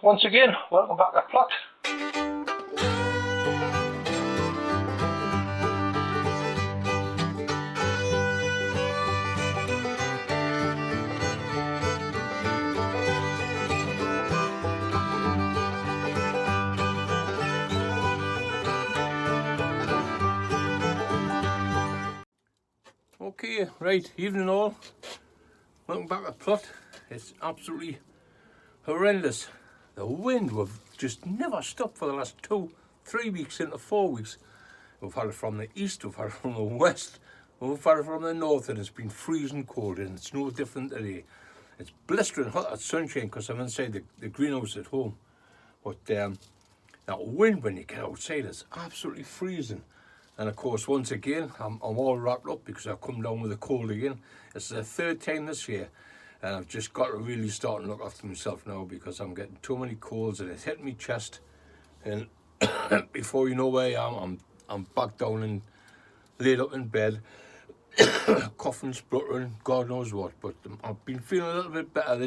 Once again, welcome back to Plot. Okay, right, evening all. Welcome back to Plot. It's absolutely horrendous. The wind we've just never stopped for the last 2-3 weeks into 4 weeks. We've had it from the east, we've had it from the west, we've had it from the north, and it's been freezing cold, and it's no different today. It's blistering hot at sunshine because I'm inside the greenhouse at home. But that wind when you get outside is absolutely freezing. And of course, once again, I'm all wrapped up because I've come down with a cold again. It's the third time this year. And I've just got to really start and look after myself now because I'm getting too many colds and it's hitting my chest. And before you know where I am, I'm back down and laid up in bed, coughing, spluttering, God knows what. But I've been feeling a little bit better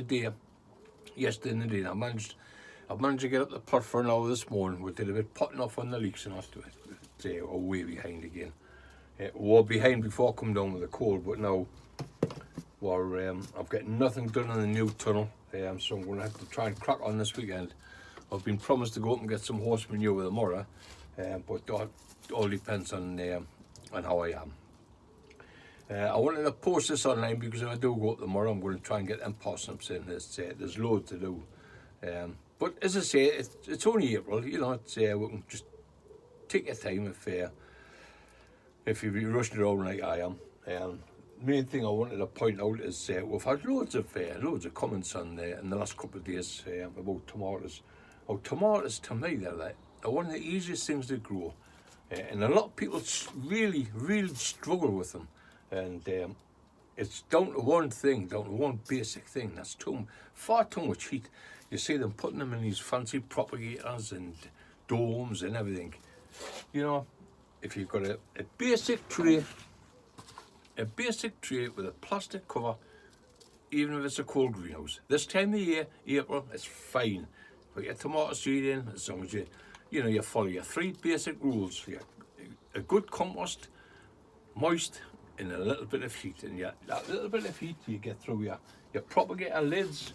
yesterday and the day. I've managed to get up the Plot for an hour this morning. We did a bit potting off on the leaks and after it. We're way behind again. We were behind before I come down with the cold, but now I've got nothing done in the new tunnel, so I'm going to have to try and crack on this weekend. I've been promised to go up and get some horse manure tomorrow, but that all depends on how I am. I wanted to post this online because if I do go up tomorrow, I'm going to try and get them parsnips in. There's loads to do. But as I say, it's only April, you know, we can just take your time if you've been rushing around like I am. Main thing I wanted to point out is we've had loads of comments on in the last couple of days about tomatoes. Oh, tomatoes to me they're one of the easiest things to grow, and a lot of people really struggle with them, and it's down to one basic thing. That's far too much heat. You see them putting them in these fancy propagators and domes and everything. You know, if you've got a basic tray with a plastic cover, even if it's a cold greenhouse. This time of year, April, it's fine. Put your tomato seed in, as long as you follow your 3 basic rules. A good compost, moist, and a little bit of heat. And that little bit of heat you get through your propagator lids.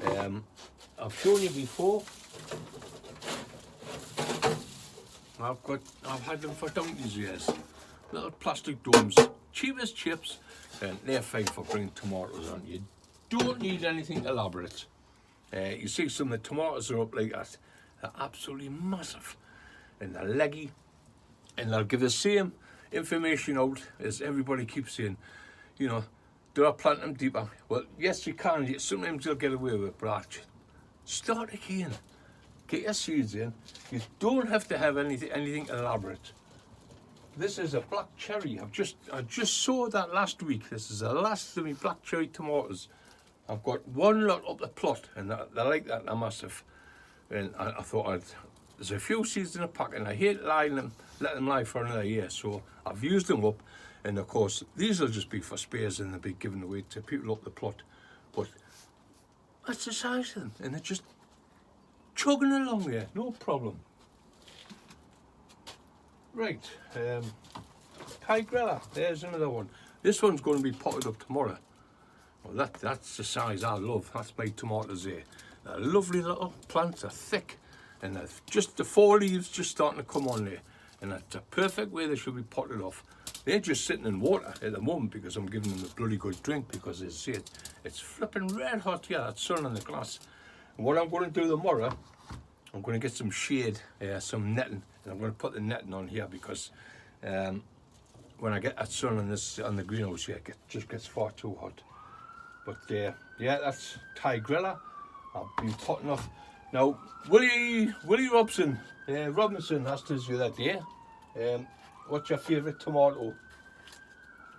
I've shown you before. I've had them for donkeys years. Little plastic domes, cheap as chips, and they're fine for bringing tomatoes on. You don't need anything elaborate. You see some of the tomatoes are up like that. They're absolutely massive, and they're leggy, and they'll give the same information out as everybody keeps saying. You know, do I plant them deeper? Well, yes, you can. Sometimes you'll get away with it, but start again. Get your seeds in. You don't have to have anything elaborate. This is a black cherry. I just sowed that last week. This is the last of my black cherry tomatoes. I've got one lot up the Plot, and they're like that. They're massive. And I thought there's a few seeds in a pack, and I hate let them lie for another year. So I've used them up, and of course these will just be for spares and they'll be given away to people up the Plot. But that's the size of them, and they're just chugging along there, no problem. Right, Tigrella, there's another one. This one's going to be potted up tomorrow. Well, that's the size I love. That's my tomatoes there. They're lovely little plants, they're thick, and just the 4 leaves just starting to come on there. And that's a perfect way they should be potted off. They're just sitting in water at the moment because I'm giving them a bloody good drink because it's flipping red hot here, that sun on the glass. And what I'm going to do tomorrow, I'm going to get some shade, some netting, and I'm going to put the netting on here because when I get that sun on the greenhouse here, it just gets far too hot. But that's Tigrella. I've been potting off. Now, Willie Robinson asked us the other day, what's your favourite tomato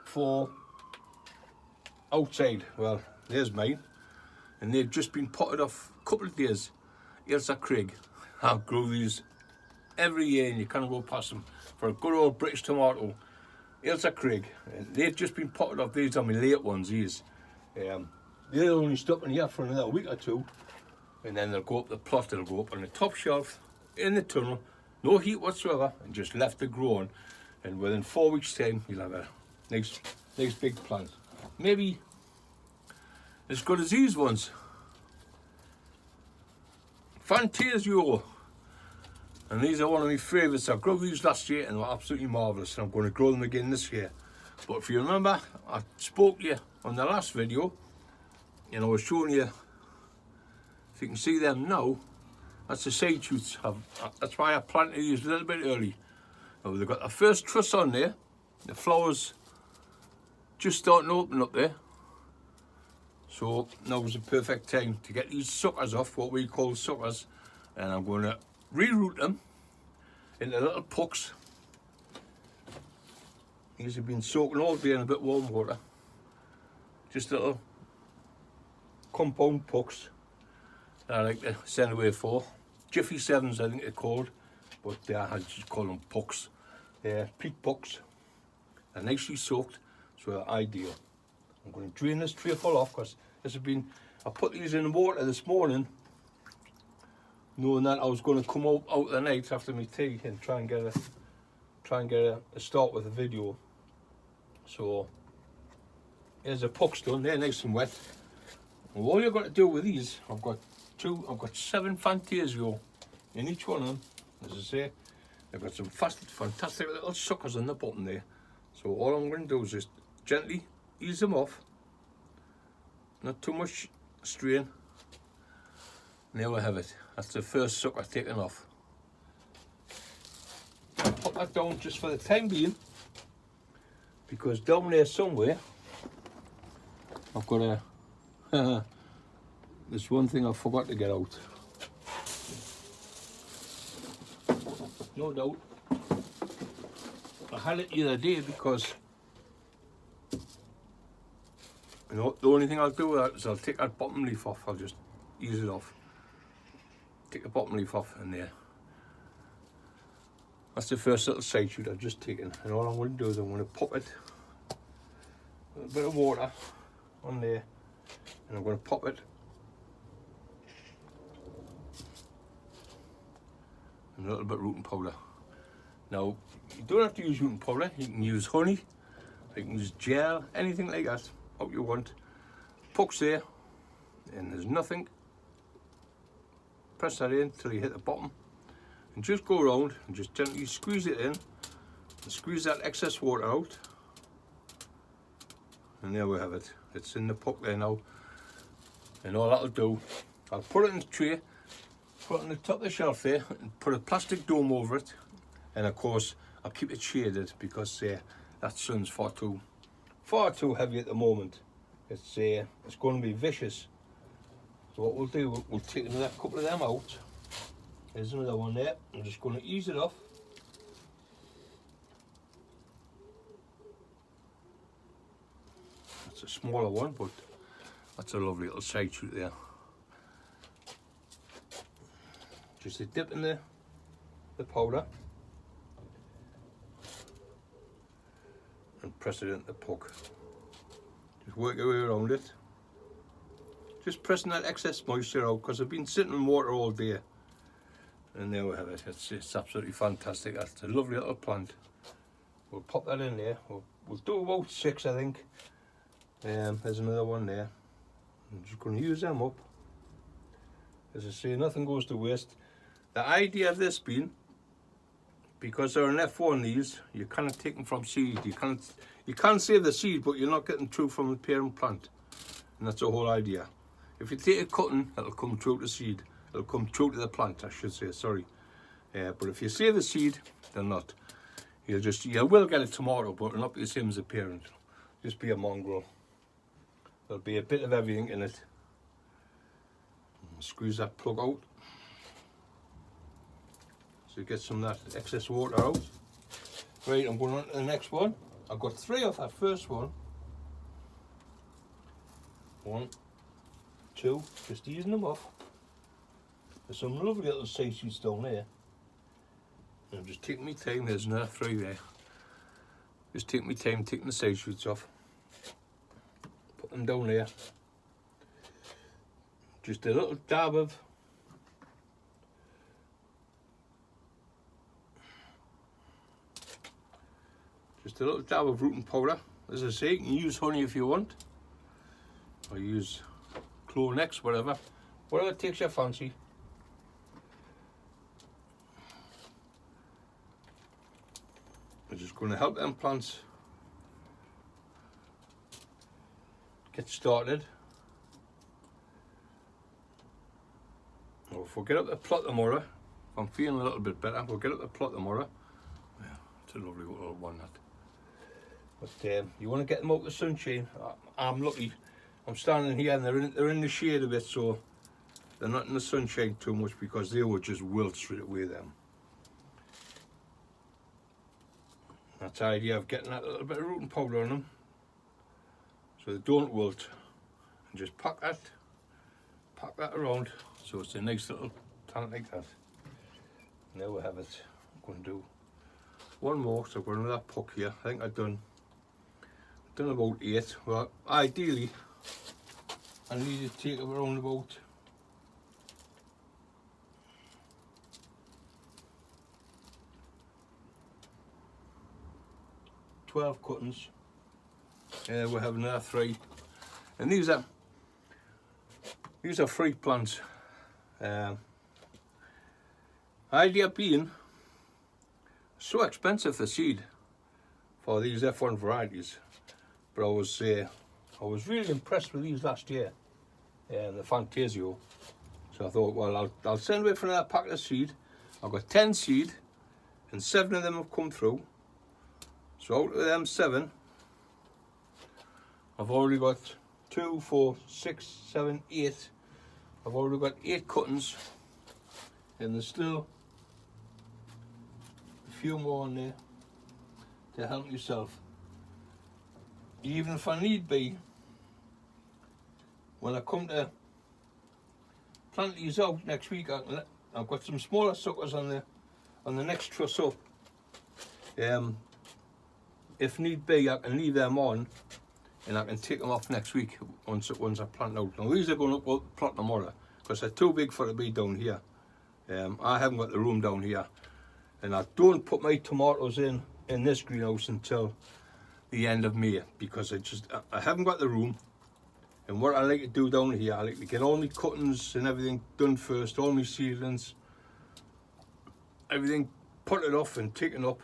for outside? Well, there's mine, and they've just been potted off a couple of days. Ailsa Craig. I grow these every year and you can't go past them. For a good old British tomato, Ailsa Craig. And they've just been potted off. These are my late ones, these. They're only stopping here for another week or two. and then they'll go up the plot, they'll go up on the top shelf in the tunnel, no heat whatsoever, and just left it growing, and within 4 weeks time you'll have a nice big plant, maybe as good as these ones. Fantasio, and these are one of my favourites. I grew these last year and they were absolutely marvellous, and I'm going to grow them again this year. But if you remember, I spoke to you on the last video and I was showing you, if you can see them now, that's the side shoots. That's why I planted these a little bit early. Now they've got the first truss on there, the flowers just starting to open up there. So now is the perfect time to get these suckers off, what we call suckers, and I'm going to reroot them into little pucks. These have been soaking all day in a bit of warm water. Just little compound pucks that I like to send away for. Jiffy 7s I think they're called, but I just call them pucks. They're peat pucks. They're nicely soaked, so they're ideal. I'm going to drain this tray full off because this has been, I put these in the water this morning knowing that I was going to come out the night after my tea and try and get a start with the video. So here's the pucks done, they're nice and wet. And all you've got to do with these, I've got 7 Fantasio in each one of them. As I say, they've got some fantastic little suckers on the bottom there. So all I'm going to do is just gently ease them off, not too much strain. And there we have it. That's the first sucker taken off. I'll put that down just for the time being, because down there somewhere I've got a there's one thing I forgot to get out. No doubt I had it the other day, because you know, the only thing I'll do with that is I'll take that bottom leaf off. I'll just ease it off. Take the bottom leaf off, and there. That's the first little side shoot I've just taken. And all I'm going to do is I'm going to pop it, a bit of water on there, and I'm going to pop it and a little bit of rooting powder. Now, you don't have to use rooting powder. You can use honey, you can use gel, anything like that, what you want. Pucks there, and there's nothing. Press that in till you hit the bottom, and just go around and just gently squeeze it in, and squeeze that excess water out. And there we have it. It's in the puck there now. And all that'll do, I'll put it in the tray, put it on the top of the shelf there, and put a plastic dome over it. And of course, I'll keep it shaded, because that sun's far too heavy at the moment. It's going to be vicious. So what we'll do, we'll take another couple of them out. There's another one there. I'm just going to ease it off. That's a smaller one, but that's a lovely little side shoot there. Just a dip in the powder and press it into the puck. Just work your way around it. Just pressing that excess moisture out, because I've been sitting in water all day. And there we have it. It's absolutely fantastic. That's a lovely little plant. We'll pop that in there. We'll do about 6, I think. There's another one there. I'm just going to use them up. As I say, nothing goes to waste. The idea of this being, because they're an F1 these, you cannot take them from seed. You can't save the seed, but you're not getting through from the parent plant. And that's the whole idea. If you take a cutting, it'll come through to seed. It'll come through to the plant, I should say, sorry. But if you save the seed, then not. You will get a tomato, but it'll not be the same as the parent. Just be a mongrel. There'll be a bit of everything in it. Squeeze that plug out, so you get some of that excess water out. Right, I'm going on to the next one. I've got 3 off that first one. 1, 2, just easing them off. There's some lovely little side shoots down there. And I'm just taking my time. There's another 3 there. Just taking my time taking the side shoots off. Put them down there. Just a little dab of Just a little dab of rooting powder. As I say, you can use honey if you want, or use Clonex, whatever takes your fancy. I'm just going to help them plants get started. If we get up the plot tomorrow, if I'm feeling a little bit better, we'll get up the plot tomorrow. Yeah, it's a lovely little one, that. But you want to get them out the sunshine. I'm lucky. I'm standing here and they're in the shade a bit, so they're not in the sunshine too much, because they would just wilt straight away then. That's the idea of getting that little bit of rooting powder on them, so they don't wilt. And just pack that around, so it's a nice little plant like that. And there we have it. I'm going to do one more, so I've got another puck here. I think I've done about 8. Well, ideally, I need to take around about 12 cuttings. We have another 3, and these are free plants. Idea being, so expensive the seed for these F1 varieties, but I was really impressed with these last year, the Fantasio. So I thought, well, I'll send away for another packet of seed. I've got 10 seed, and 7 of them have come through. So out of them 7, I've already got 2, 4, 6, 7, 8. I've already got 8 cuttings, and there's still a few more in there to help yourself. Even if I need be, when I come to plant these out next week, I've got some smaller suckers on the next truss up. If need be, I can leave them on, and I can take them off next week once I plant out. Now these are going up the plot tomorrow, because they're too big for it to be down here. I haven't got the room down here, and I don't put my tomatoes in this greenhouse until the end of May, because I haven't got the room. And what I like to do down here, I like to get all my cuttings and everything done first, all my seedlings, everything put it off and taken up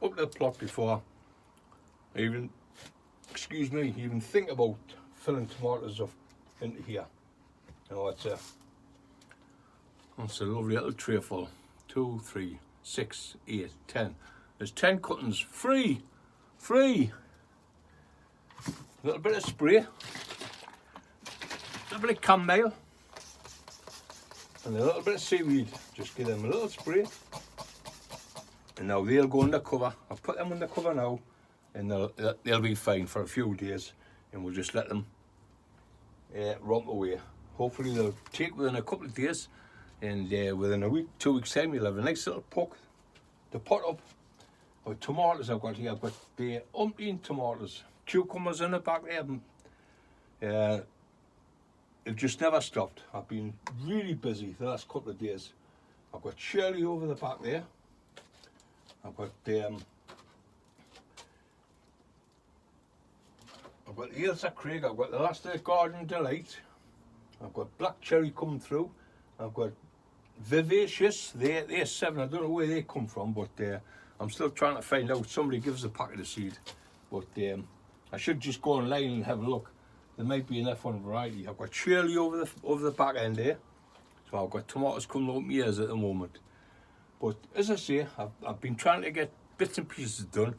the plot before I even think about filling tomatoes up into here. You know, it's a lovely little tray full. 2, 3, 6, 8, 10. There's 10 cuttings free. A little bit of spray, a little bit of chamomile, and a little bit of seaweed. Just give them a little spray, and now they'll go under cover. I'll put them under cover now, and they'll be fine for a few days, and we'll just let them romp away. Hopefully they'll take within a couple of days, and within a week, 2 weeks time, you'll have a nice little puck to pot up with tomatoes I've got here. I've got the umpteen tomatoes, cucumbers in the back there. They've just never stopped. I've been really busy the last couple of days. I've got Shirley over the back there. I've got Ailsa Craig. I've got the last of the Garden Delight. I've got Black Cherry coming through. I've got Vivacious. They're 7. I don't know where they come from, but I'm still trying to find out. Somebody gives a packet of seed, but I should just go online and have a look. There might be an F1 variety. I've got Shirley over the back end there, so I've got tomatoes coming out my ears at the moment. But as I say, I've been trying to get bits and pieces done,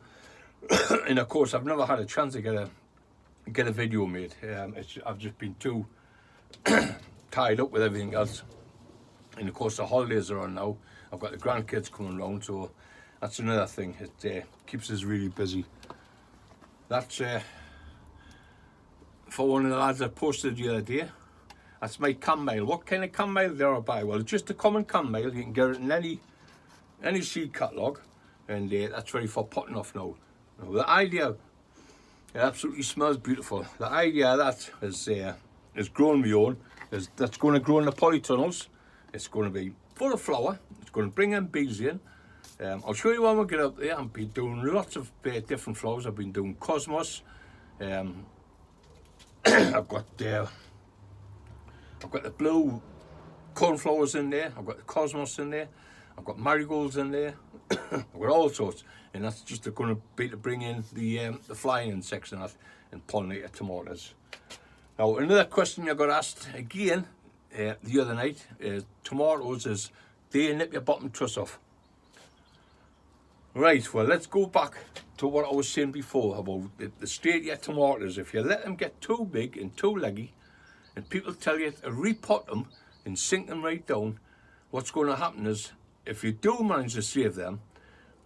and of course I've never had a chance to get a video made. I've just been too tied up with everything else, and of course the holidays are on now. I've got the grandkids coming round, so that's another thing. It keeps us really busy. That's for one of the lads I posted the other day. That's my chamomile. What kind of chamomile do I buy? Well, it's just a common chamomile. You can get it in any seed catalogue, and that's ready for potting off now. Now the idea, it absolutely smells beautiful. The idea of that is growing my own. That's going to grow in the polytunnels. It's going to be full of flower. It's going to bring in bees in. I'll show you when we get up there. I've been doing lots of different flowers. I've been doing Cosmos. I've got the blue cornflowers in there. I've got the Cosmos in there. I've got marigolds in there. I've got all sorts, and that's just going to be to bring in the flying insects and that, and pollinate the tomatoes. Now, another question I got asked again the other night is tomatoes is, do you nip your bottom truss off? Right, well, let's go back to what I was saying before about the state of your tomatoes. If you let them get too big and too leggy, and people tell you to repot them and sink them right down, what's going to happen is, if you do manage to save them,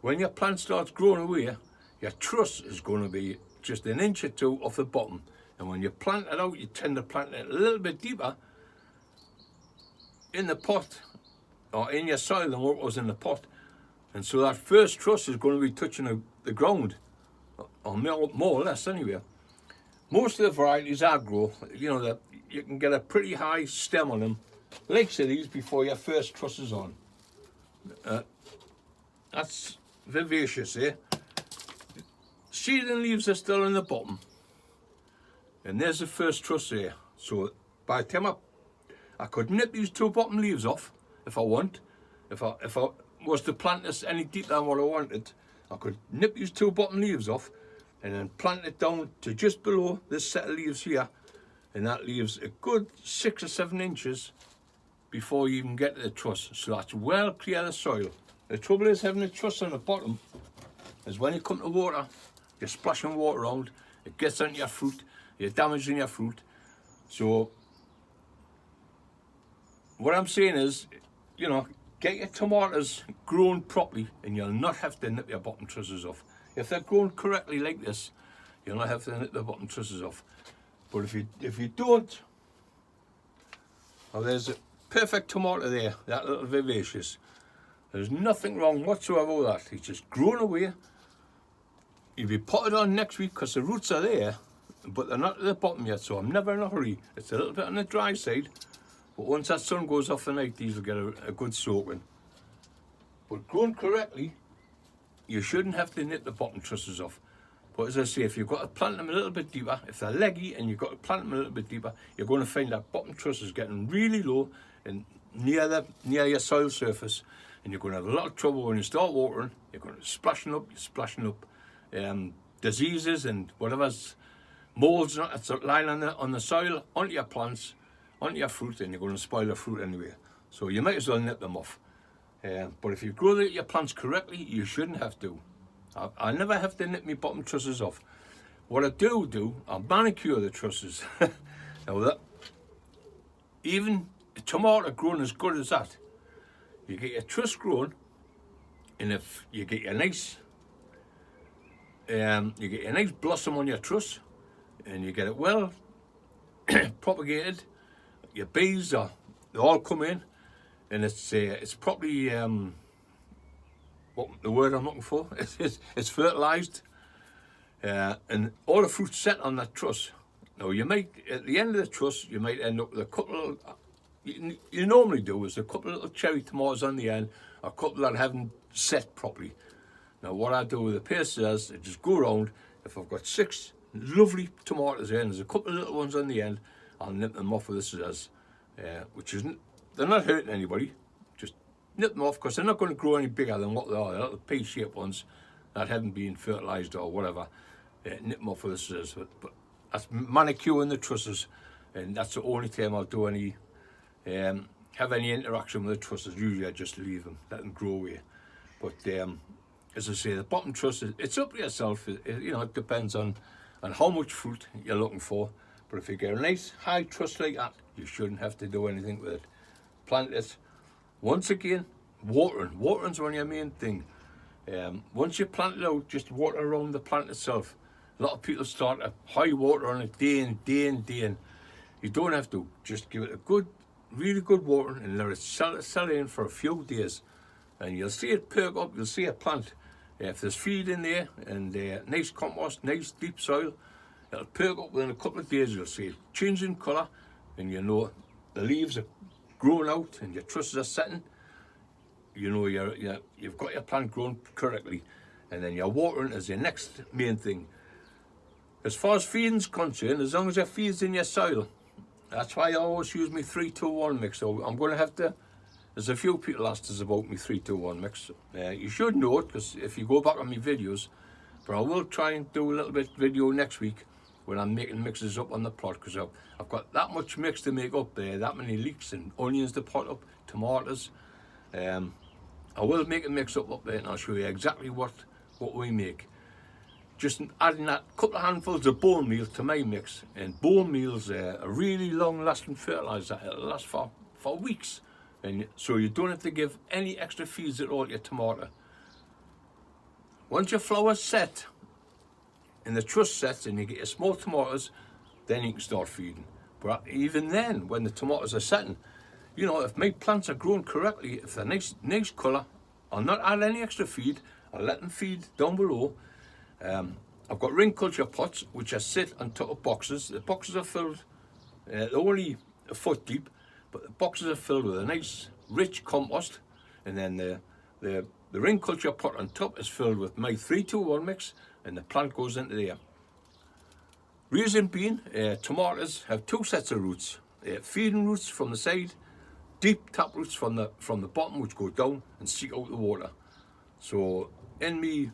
when your plant starts growing away, your truss is going to be just an inch or two off the bottom. And when you plant it out, you tend to plant it a little bit deeper in the pot or in your soil than what was in the pot. And so that first truss is going to be touching the ground, or more or less anyway. Most of the varieties I grow, you know, that you can get a pretty high stem on them, like these, before your first truss is on. That's vivacious, eh? Seedling leaves are still in the bottom, and there's the first truss there. So by the time I could nip these two bottom leaves off if I want. If I was to plant this any deeper than what I wanted, I could nip these two bottom leaves off and then plant it down to just below this set of leaves here, and that leaves a good 6 or 7 inches before you even get to the truss. So that's well clear of the soil. The trouble is having a truss on the bottom is when you come to water, you're splashing water around, it gets onto your fruit, you're damaging your fruit. So what I'm saying is, you know, get your tomatoes grown properly and you'll not have to nip your bottom trusses off. If they're grown correctly like this, you'll not have to nip the bottom trusses off. But if you don't, well, there's a perfect tomato there, that little vivacious. There's nothing wrong whatsoever with that. It's just grown away. You'll be potted on next week because the roots are there, but they're not at the bottom yet, so I'm never in a hurry. It's a little bit on the dry side, but once that sun goes off the night, these will get a good soaking. But grown correctly, you shouldn't have to nip the bottom trusses off. But as I say, if you've got to plant them a little bit deeper, if they're leggy and you've got to plant them a little bit deeper, you're going to find that bottom truss is getting really low and near your soil surface, and you're going to have a lot of trouble when you start watering. You're going to splashing up diseases and whatever's molds that's lying on the soil onto your plants, onto your fruit, and you're going to spoil the fruit anyway. So you might as well nip them off. But if you grow your plants correctly, you shouldn't have to. I never have to nip my bottom trusses off. What I do, I manicure the trusses. Now that, even a tomato grown as good as that, you get your truss grown, and if you get your nice blossom on your truss, and you get it well propagated, your bees they all come in, and it's probably what the word I'm looking for. It's fertilized, and all the fruit's set on that truss. Now you might, at the end of the truss, you might end up with a couple. You normally do is a couple of little cherry tomatoes on the end, a couple that haven't set properly. Now what I do with the paste is I just go around. If I've got 6 lovely tomatoes there and there's a couple of little ones on the end, I'll nip them off with the scissors, which isn't, they're not hurting anybody. Just nip them off because they're not going to grow any bigger than what they are. The little pea-shaped ones that haven't been fertilized or whatever, nip them off with the scissors. But that's manicuring the trusses, and that's the only time I'll do any have any interaction with the trusses. Usually I just leave them, let them grow away. But as I say, the bottom truss, it's up to yourself. You know, it depends on how much fruit you're looking for. But if you get a nice high truss like that, you shouldn't have to do anything with it. Plant it. Once again, watering. Watering's one of your main thing. Once you plant it out, just water around the plant itself. A lot of people start a high water on it day in, day in, day in. You don't have to. Just give it a good, really good watering and let it settle in for a few days. And you'll see it perk up, you'll see a plant. If there's feed in there and nice compost, nice deep soil, it'll perk up within a couple of days. You'll see it change in colour, and you know the leaves are growing out and your trusses are setting. you know you've got your plant growing correctly, and then your watering is your next main thing. As far as feeding's concerned, as long as your feed's in your soil, that's why I always use my 3-2-1 mix. So I'm going to have to, there's a few people asked us about my 3-2-1 mix. You should know it, because if you go back on my videos, but I will try and do a little bit video next week when I'm making mixes up on the plot, because I've got that much mix to make up there, that many leeks and onions to pot up, tomatoes. I will make a mix up there, and I'll show you exactly what we make. Just adding that couple of handfuls of bone meal to my mix, and bone meal's a really long-lasting fertilizer. It'll last for weeks, and so you don't have to give any extra feeds at all to your tomato. Once your flour's set and the truss sets and you get your small tomatoes, then you can start feeding. But even then, when the tomatoes are setting, you know, if my plants are growing correctly, if they're nice colour, I'll not add any extra feed. I'll let them feed down below. I've got ring culture pots which I sit on top of boxes. The boxes are filled, they're only a foot deep, but the boxes are filled with a nice rich compost, and then the ring culture pot on top is filled with my 3-2-1 mix, and the plant goes into there. Reason being, tomatoes have two sets of roots: feeding roots from the side, deep tap roots from the bottom, which go down and seek out the water. So in me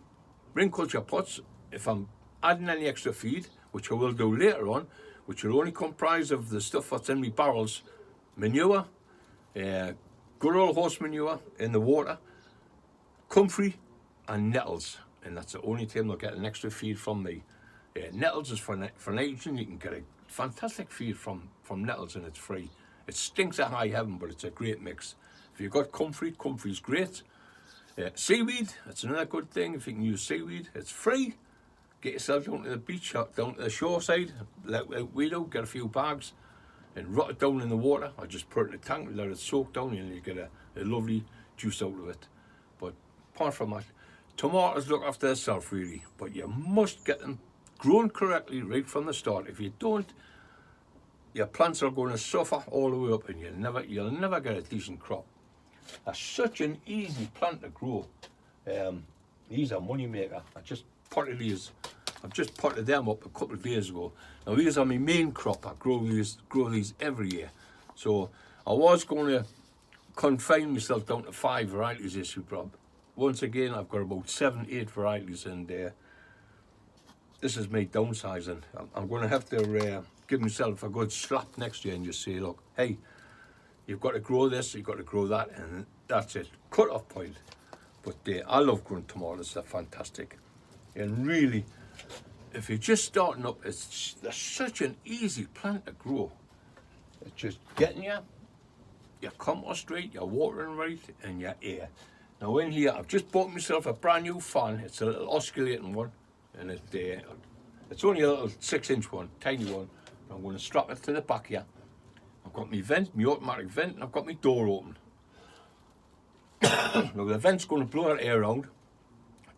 ring culture pots, if I'm adding any extra feed, which I will do later on, which will only comprise of the stuff that's in me barrels, manure, good old horse manure in the water, comfrey and nettles, and that's the only time they'll get an extra feed from me. Nettles is for nitrogen. You can get a fantastic feed from nettles, and it's free. It stinks of high heaven, but it's a great mix. If you've got comfrey, comfrey's great. Seaweed, that's another good thing. If you can use seaweed, it's free. Get yourself down to the beach, down to the shore side, like we do, get a few bags and rot it down in the water, or just put it in a tank, let it soak down, and you get a lovely juice out of it. But apart from that, tomatoes look after themselves really, but you must get them grown correctly right from the start. If you don't, your plants are going to suffer all the way up, and you'll never get a decent crop. That's such an easy plant to grow. These are money maker. I've just potted them up a couple of days ago. Now these are my main crop. I grow these every year. So I was going to confine myself down to 5 varieties this year, Rob. Once again, I've got about 7-8 varieties, and this is me downsizing. I'm going to have to give myself a good slap next year and just say, look, hey, you've got to grow this, you've got to grow that, and that's it. Cut off point. But I love growing tomatoes. They're fantastic. And really, if you're just starting up, they're such an easy plant to grow. It's just getting your compost right, your watering right, and your air. Now in here, I've just bought myself a brand new fan. It's a little oscillating one, and it's only a little 6-inch one, tiny one. I'm going to strap it to the back here. I've got my vent, my automatic vent, and I've got my door open. Now the vent's going to blow that air around,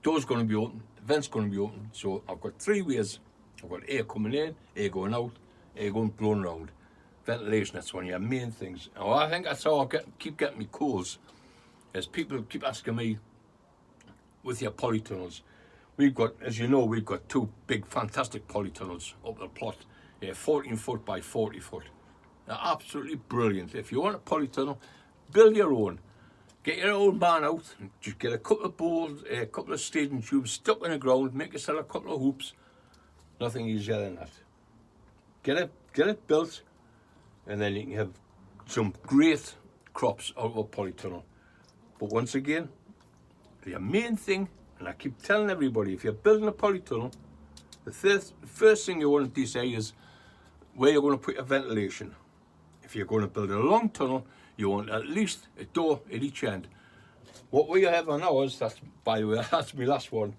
door's going to be open, the vent's going to be open. So I've got 3 ways. I've got air coming in, air going out, air going blown around. Ventilation, that's one of your main things. Now I think that's how I keep getting me cools. As people keep asking me, with your polytunnels, we've got, as you know, we've got 2 big fantastic polytunnels up the plot, 14 foot by 40 foot. They're absolutely brilliant. If you want a polytunnel, build your own. Get your old man out, and just get a couple of bowls, a couple of staging tubes stuck in the ground, make yourself a couple of hoops. Nothing easier than that. Get it built, and then you can have some great crops out of a polytunnel. But once again, the main thing, and I keep telling everybody, if you're building a polytunnel, the first thing you want to decide is where you're going to put your ventilation. If you're going to build a long tunnel, you want at least a door at each end. What we have on ours, that's, by the way, that's my last one.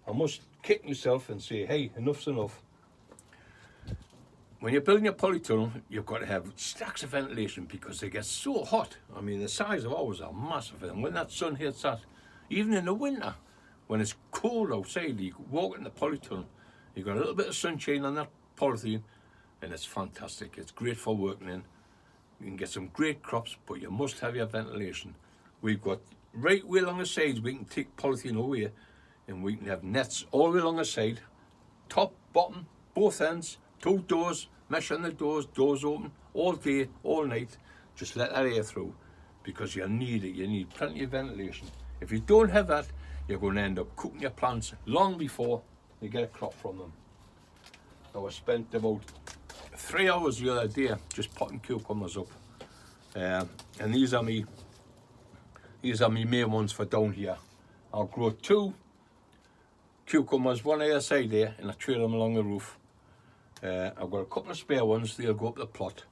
I must kick myself and say, hey, enough's enough. When you're building a polytunnel, you've got to have stacks of ventilation because they get so hot. I mean, the size of ours are massive, and when that sun hits that, even in the winter, when it's cold outside, you walk in the polytunnel, you've got a little bit of sunshine on that polythene, and it's fantastic. It's great for working in. You can get some great crops, but you must have your ventilation. We've got right way along the sides. We can take polythene away, and we can have nets all the way along the side, top, bottom, both ends, 2 doors, mesh on the doors open all day, all night. Just let that air through, because you need it. You need plenty of ventilation. If you don't have that, you're going to end up cooking your plants long before you get a crop from them. Now, I spent about 3 hours the other day just potting cucumbers up, and these are my main ones for down here. I'll grow 2 cucumbers, one either side there, and I trail them along the roof. I've got a couple of spare ones, they'll go up the plot.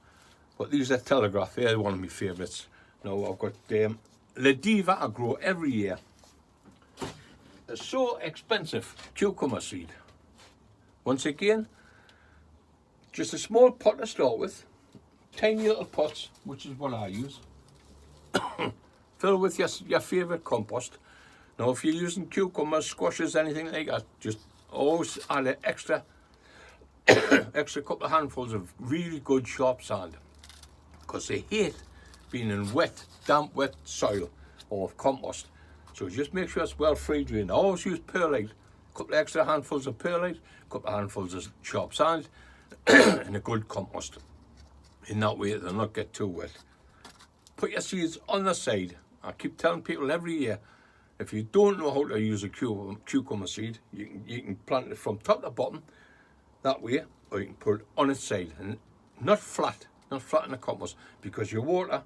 But these are Telegraph, they're one of my favourites. Now I've got Lediva I grow every year. They're so expensive, cucumber seed. Once again, just a small pot to start with, tiny little pots, which is what I use. Fill with your favourite compost. Now if you're using cucumbers, squashes, anything like that, just always add an extra couple of handfuls of really good sharp sand, because they hate being in damp wet soil or compost. So just make sure it's well free drained. I always use perlite, a couple of extra handfuls of perlite, a couple of handfuls of sharp sand, and a good compost. In that way they'll not get too wet. Put your seeds on the side. I keep telling people every year, if you don't know how to use a cucumber seed, you can plant it from top to bottom that way, or you can put it on its side, and not flat in the compost, because you water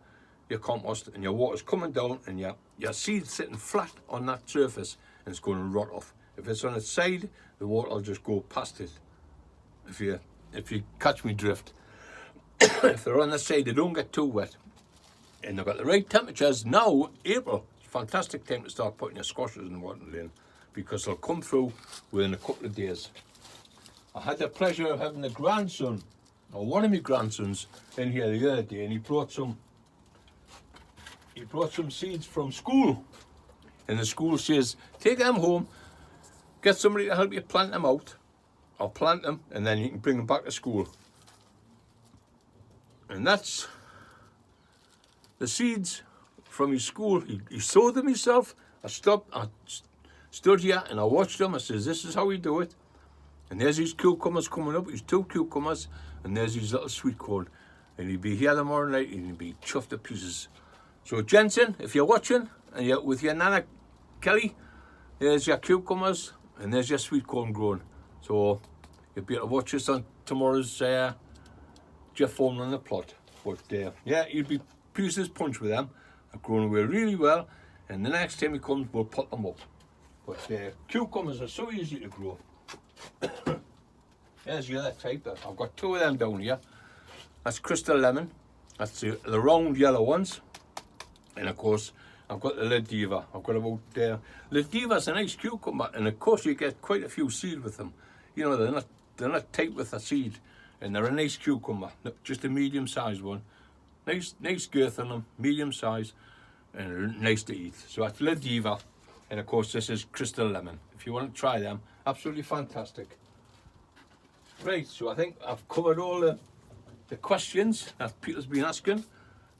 your compost and your water's coming down, and your seed's sitting flat on that surface, and it's going to rot off. If it's on its side, the water will just go past it. If you catch me drift. If they're on the side, they don't get too wet, and they've got the right temperatures. Now April, it's a fantastic time to start putting your squashes and whatnot in, because they'll come through within a couple of days. I had the pleasure of having a grandson, or one of my grandsons, in here the other day, and he brought some seeds from school. And the school says, take them home, get somebody to help you plant them out, or plant them, and then you can bring them back to school. And that's the seeds from his school. He sowed them himself. I stood here and I watched them. I says, this is how we do it. And there's these cucumbers coming up, these 2 cucumbers, and there's his little sweet corn. And he'll be here tomorrow night and he'll be chuffed to pieces. So Jensen, if you're watching, and you're with your Nana Kelly, there's your cucumbers and there's your sweet corn growing. So you'll be able to watch this on tomorrow's Jeff Foreman on the plot. But yeah, you'll be pieces punch with them. They're growing away really well, and the next time he comes, we'll put them up. But cucumbers are so easy to grow. There's the other type. I've got 2 of them down here. That's Crystal Lemon. That's the round yellow ones. And of course, I've got the Lediva. I've got about Lediva's a nice cucumber, and of course you get quite a few seed with them. You know, they're not tight with the seed, and they're a nice cucumber, just a medium-sized one. Nice girth on them, medium size, and nice to eat. So that's Lediva, and of course this is Crystal Lemon. If you want to try them, absolutely fantastic. Right, so I think I've covered all the questions that Peter's been asking.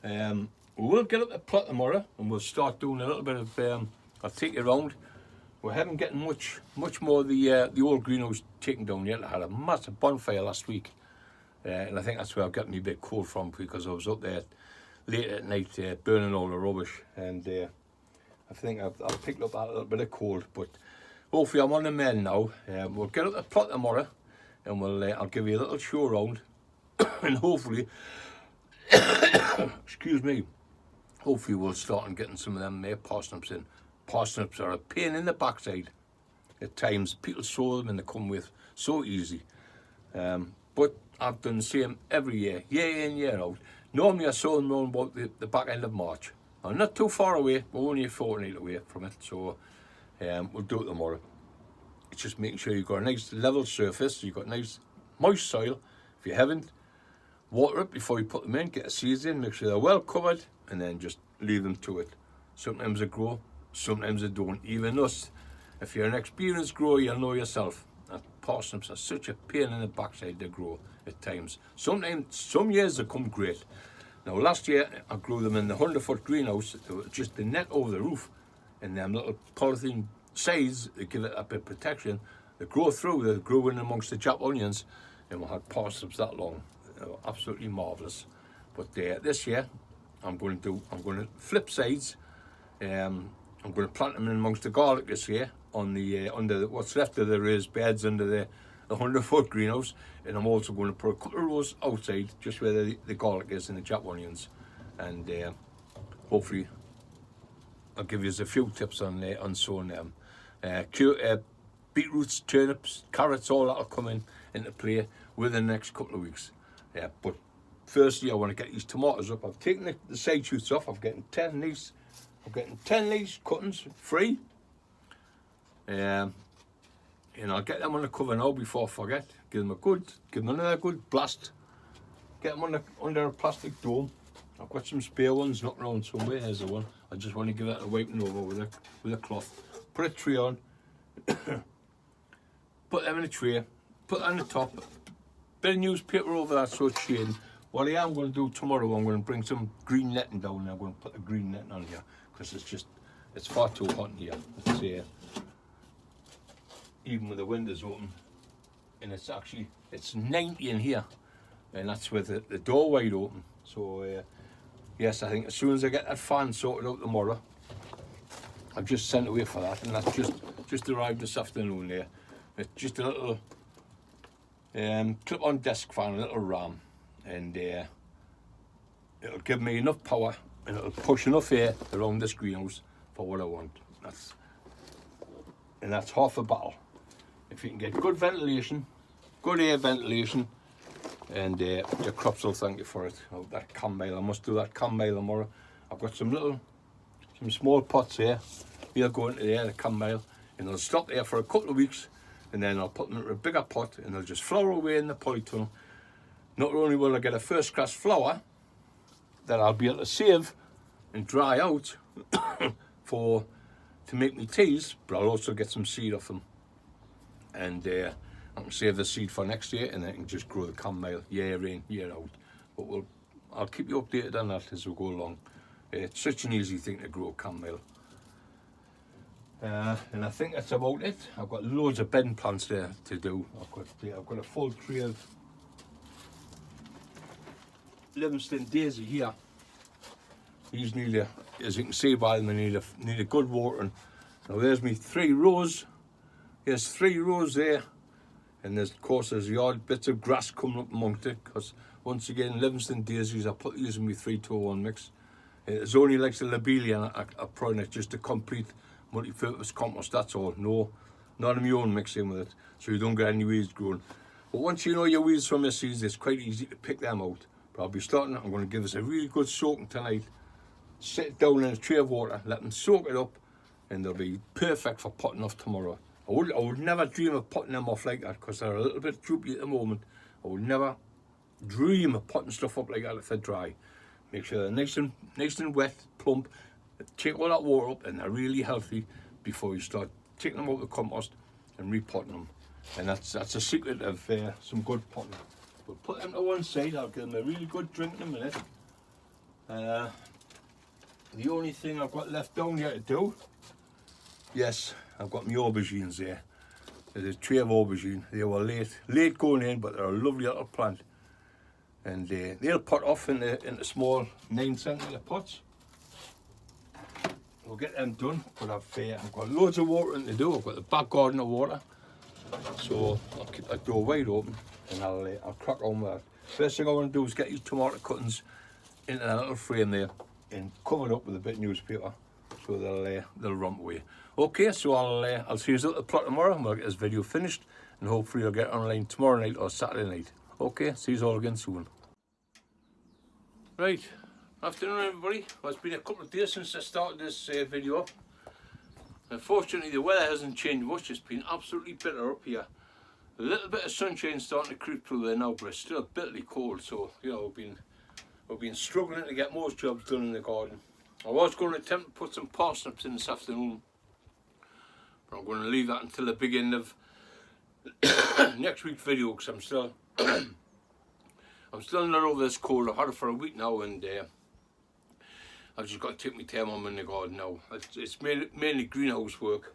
We will get up the plot tomorrow, and we'll start doing a little bit of, I'll take you around. We haven't getting much more of the old greenhouse taken down yet. I had a massive bonfire last week. And I think that's where I've got me a bit cold from, because I was up there late at night burning all the rubbish, and I think I've picked up a little bit of cold. But hopefully I'm on the mend now. We'll get up the plot tomorrow, and I'll give you a little show around, and hopefully, excuse me, hopefully we'll start on getting some of them parsnips in. Parsnips are a pain in the backside at times. People sow them and they come with so easy. But I've done the same every year in, year out. Normally I sow them around about the back end of March. I'm not too far away, we're only a fortnight away from it, so we'll do it tomorrow. It's just making sure you've got a nice level surface, you've got nice moist soil. If you haven't, water it before you put them in, get the seeds in, make sure they're well covered, and then just leave them to it. Sometimes they grow, sometimes they don't. Even us, if you're an experienced grower, you'll know yourself. Parsnips are such a pain in the backside to grow at times. Some years they come great. Now last year I grew them in the 100-foot greenhouse, just the net over the roof, and them little polythene sides that give it a bit of protection. They grow through, they grow in amongst the Jap onions, and we'll have parsnips that long. Absolutely marvellous. But this year, I'm going to flip sides. I'm going to plant them in amongst the garlic this year on the under what's left of the raised beds under the 100-foot greenhouse, and I'm also going to put a couple of rows outside just where the garlic is and the Jap onions, and hopefully I'll give you a few tips on sowing them. Beetroots, turnips, carrots, all that'll come into play within the next couple of weeks. But firstly, I want to get these tomatoes up. I've taken the side shoots off. I'm getting 10 leaves. I'm getting 10 leaves cuttings free. And I'll get them on the cover now before I forget. Give them another good blast. Get them under a plastic dome. I've got some spare ones knocking around somewhere. Here's the one. I just want to give it a wiping over with a cloth. Put a tray on. Put them in a tray. Put that on the top. Bit of newspaper over that so it's shading. What I am going to do tomorrow, I'm going to bring some green netting down and I'm going to put the green netting on here because it's far too hot in here. It's even with the windows open, and it's 90 in here, and that's with the door wide open. So yes, I think as soon as I get that fan sorted out tomorrow, I've just sent away for that, and that's just arrived this afternoon there. It's just a little clip-on desk fan, a little ram, and it'll give me enough power and it'll push enough air around this greenhouse for what I want. That's half a battle. If you can get good ventilation, good air ventilation, and your crops will thank you for it. Oh, that chamomile, I must do that chamomile tomorrow. I've got some small pots here. They'll go into there, the chamomile, and they'll stop there for a couple of weeks, and then I'll put them into a bigger pot, and they'll just flower away in the polytunnel. Not only will I get a first-class flower that I'll be able to save and dry out to make me teas, but I'll also get some seed off them, and I can save the seed for next year, and then I can just grow the chamomile year in, year out. But I'll keep you updated on that as we go along. It's such an easy thing to grow chamomile. And I think that's about it. I've got loads of bedding plants there to do. I've got a full tray of Livingston daisy here. These need, as you can see by them, they need a good watering. Now there's me 3 rows. There's 3 rows there, and of course there's the odd bits of grass coming up amongst it, because once again, Livingston daisies, I put these in my 3-2-1 mix. It's only like the lobelia I put in it just to complete multi-purpose compost, that's all. No, not a my own mix in with it, so you don't get any weeds growing. But once you know your weeds from your seeds, it's quite easy to pick them out. But I'm going to give us a really good soaking tonight. Sit it down in a tray of water, let them soak it up, and they'll be perfect for potting off tomorrow. I would never dream of potting them off like that, because they're a little bit droopy at the moment. I would never dream of potting stuff up like that if they're dry. Make sure they're nice and wet, plump. Take all that water up, and they're really healthy before you start taking them out of the compost and repotting them. And that's a secret of some good potting. We'll put them to one side. I'll give them a really good drink in a minute. The only thing I've got left down here to do, yes, I've got my aubergines there. There's a tray of aubergine. They were late going in, but they're a lovely little plant. And they'll pot off into small 9cm pots. We'll get them done, but I've got loads of watering to do. I've got the back garden of water, so I'll keep that door wide open, and I'll crack on with that. First thing I want to do is get these tomato cuttings into that little frame there and cover it up with a bit of newspaper, so they'll rump away. Okay, so I'll see you at the plot tomorrow, and we'll get this video finished, and hopefully I'll get it online tomorrow night or Saturday night. Okay, see you all again soon. Right. Afternoon everybody. Well, it's been a couple of days since I started this video up. Unfortunately the weather hasn't changed much. It's been absolutely bitter up here. A little bit of sunshine starting to creep through there now, but it's still bitterly cold, so you know we've been struggling to get most jobs done in the garden. I was going to attempt to put some parsnips in this afternoon, but I'm going to leave that until the beginning of next week's video, because I'm still I'm still not over this cold. I've had it for a week now, and I've just got to take my time on in the garden now. It's mainly greenhouse work.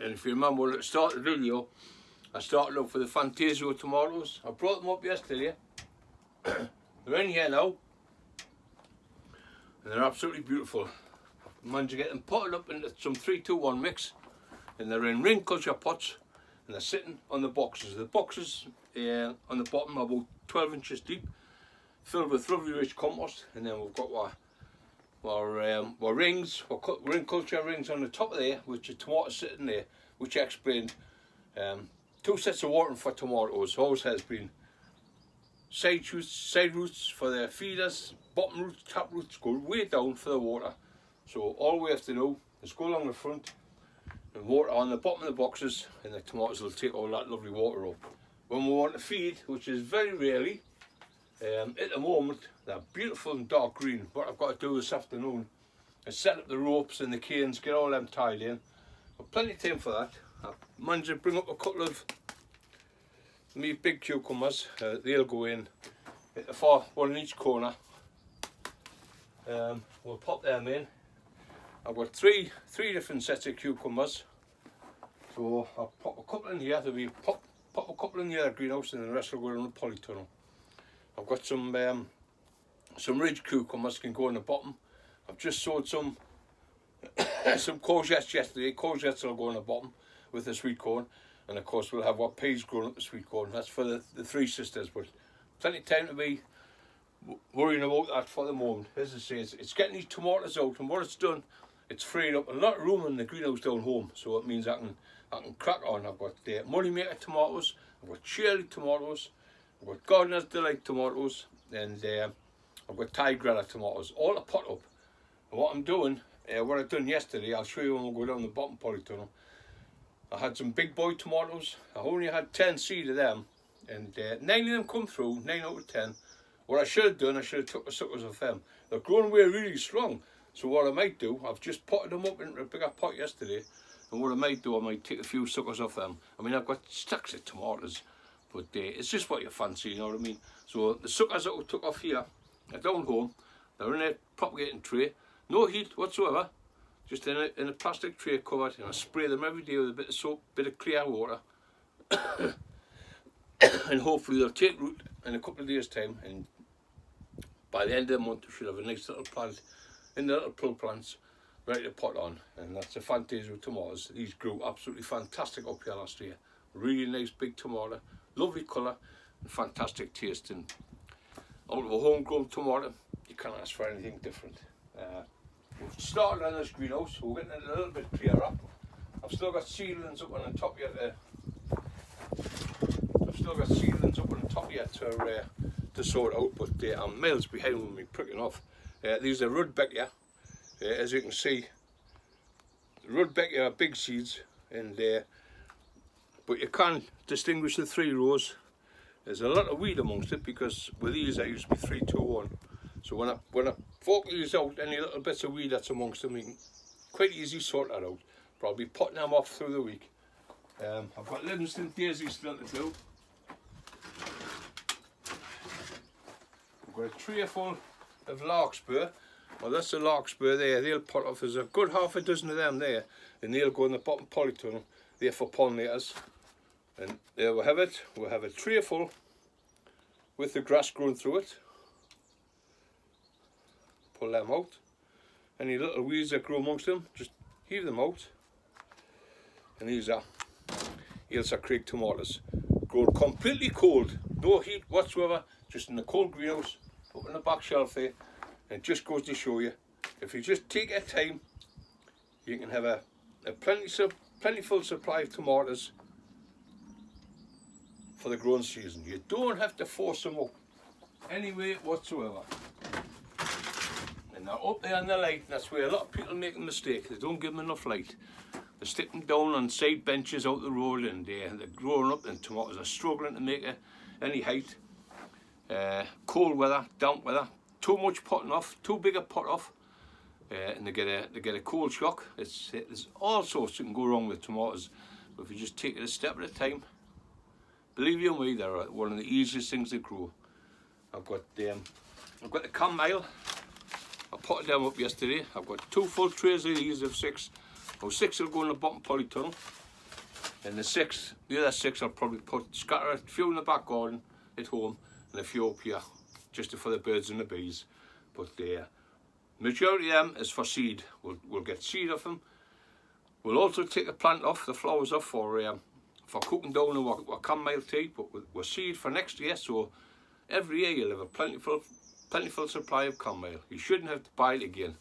And if you remember when I started the video, I started off with the Fantasio tomatoes. I brought them up yesterday. They're in here now. And they're absolutely beautiful. I managed to get them potted up into some 3-2-1 mix. And they're in ring culture pots. And they're sitting on the boxes. The boxes on the bottom are about 12 inches deep, filled with lovely rich compost. And then we've got our rings, ring culture rings on the top of there, which are tomatoes sitting there, which I explained. 2 sets of watering for tomatoes. Always has been side roots for the feeders, bottom roots, top roots go way down for the water. So all we have to do is go along the front and water on the bottom of the boxes, and the tomatoes will take all that lovely water up. When we want to feed, which is very rarely, at the moment, they're beautiful and dark green. What I've got to do this afternoon is set up the ropes and the canes, get all them tied in. I've plenty of time for that. I've managed to bring up a couple of me big cucumbers. They'll go in at the far one in each corner. We'll pop them in. I've got three different sets of cucumbers, so I'll pop a couple in here. There'll be pop a couple in the other greenhouse, and the rest will go in the polytunnel. I've got some ridge cucumbers can go in the bottom. I've just sowed some courgettes yesterday. Courgettes will go in the bottom with the sweet corn, and of course we'll have our peas growing up the sweet corn. That's for the 3 sisters, but plenty of time to be worrying about that for the moment. As I say, it's getting these tomatoes out, and what it's done, it's freed up a lot of room in the greenhouse down home, so it means I can crack on. I've got Moneymaker tomatoes, I've got Shirley tomatoes, I've got Gardener's Delight tomatoes, and I've got Tigrella tomatoes, all a pot up. And what I'm doing, what I've done yesterday, I'll show you when we go down the bottom polytunnel. I had some big boy tomatoes. I only had 10 seed of them, and 9 of them come through, 9 out of 10. What I should have done, I should have took the suckers off them. They're growing away really strong. So what I might do, I've just potted them up into a bigger pot yesterday, and what I might do, I might take a few suckers off them. I mean, I've got stacks of tomatoes, but it's just what you fancy, you know what I mean? So the suckers that we took off here are down home. They're in a propagating tray, no heat whatsoever, just in a plastic tray covered, and I spray them every day with a bit of soap, bit of clear water, and hopefully they'll take root in a couple of days' time, and by the end of the month we should have a nice little plant in the little plug plants ready to pot on. And that's the Fantasio tomatoes. These grew absolutely fantastic up here last year. Really nice big tomato, lovely colour and fantastic taste. And out of a homegrown tomato, you can't ask for anything different. We've started on this greenhouse, so we're getting it a little bit clearer. I've still got seedlings up on the top yet. To sort out, but I'm miles behind with me pricking off. These are Rudbeckia. As you can see, Rudbeckia are big seeds, and but you can't distinguish the 3 rows. There's a lot of weed amongst it, because with these I used to be 3-2-1. So when I fork these out, any little bits of weed that's amongst them, you can quite easily sort that out. But I'll be potting them off through the week. I've got Livingston daisies still to do. I've got a tray full of larkspur. Well, that's the larkspur there. They'll pot off. There's a good half a dozen of them there, and they'll go in the bottom polytunnel. They're for pollinators. And there we have it. We'll have a tray full with the grass growing through it. Pull them out. Any little weeds that grow amongst them, just heave them out. And these are Ailsa Craig tomatoes. Grown completely cold, no heat whatsoever, just in the cold greenhouse, up in the back shelf there. And it just goes to show you, if you just take your time, you can have a plentiful supply of tomatoes for the growing season. You don't have to force them up any way whatsoever. And they're up there in the light, and that's where a lot of people make a mistake. They don't give them enough light. They're sitting down on side benches out the road, and they're growing up, and tomatoes are struggling to make any height. Cold weather, damp weather, too much potting off, too big a pot off, and they get a cold shock. There's all sorts that can go wrong with tomatoes, but if you just take it a step at a time, believe you me, they're one of the easiest things to grow. I've got the chamomile. I potted them up yesterday. I've got 2 full trays of these of 6. Now 6 will go in the bottom polytunnel, and the other 6 I'll probably scatter a few in the back garden at home and a few up here, just for the birds and the bees. But the majority of them is for seed. We'll get seed off them. We'll also take the plant off, the flowers off, for cooking down our chamomile tea, but we're seed for next year, so every year you'll have a plentiful supply of chamomile. You shouldn't have to buy it again,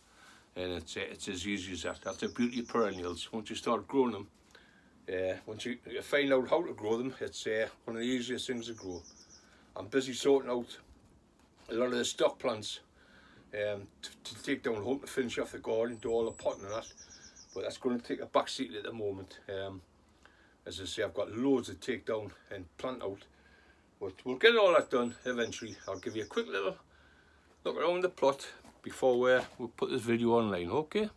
and it's as easy as that. That's the beauty of perennials. Once you start growing them, once you find out how to grow them, it's one of the easiest things to grow. I'm busy sorting out a lot of the stock plants to take down home to finish off the garden, do all the potting and that, but that's going to take a back seat at the moment. As I say, I've got loads to take down and plant out, but we'll get all that done eventually. I'll give you a quick little look around the plot before we'll put this video online, okay?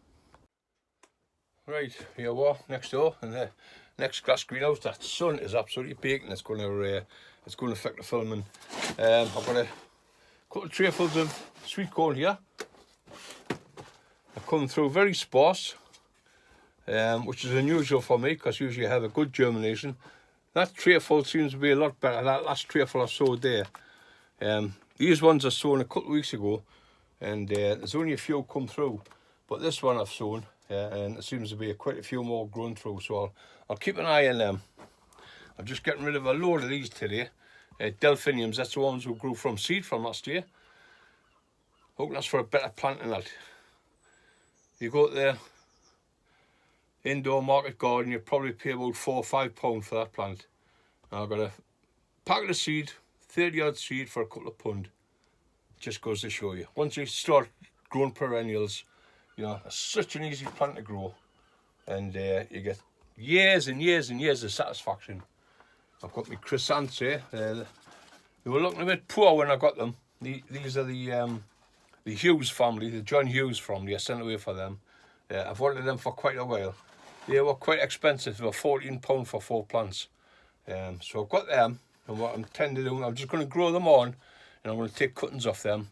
Right, here we are next door, and the next grass greenhouse. That sun is absolutely baking. It's going to affect the filming. I've got a couple of trayfuls of sweet corn here. They're coming through very sparse, which is unusual for me, because usually I have a good germination. That trayful seems to be a lot better. That last trayful I sowed there. These ones I sown a couple of weeks ago, and there's only a few come through. But this one I've sown, and there seems to be quite a few more grown through. So I'll keep an eye on them. I'm just getting rid of a load of these today. Delphiniums, that's the ones who grew from seed from last year. Hoping that's for a better plant than that. You go to the indoor market garden, you probably pay about £4 or £5 for that plant. And I've got a packet of seed, 30 odd seed for a couple of £1. Just goes to show you. Once you start growing perennials, you know, it's such an easy plant to grow, and you get years and years and years of satisfaction. I've got my chrysanthemums here. They were looking a bit poor when I got them. These are the Hughes family, the John Hughes family. I sent away for them. I've wanted them for quite a while. They were quite expensive. They were £14 for 4 plants. So I've got them, and what I'm intending to do, I'm just going to grow them on, and I'm going to take cuttings off them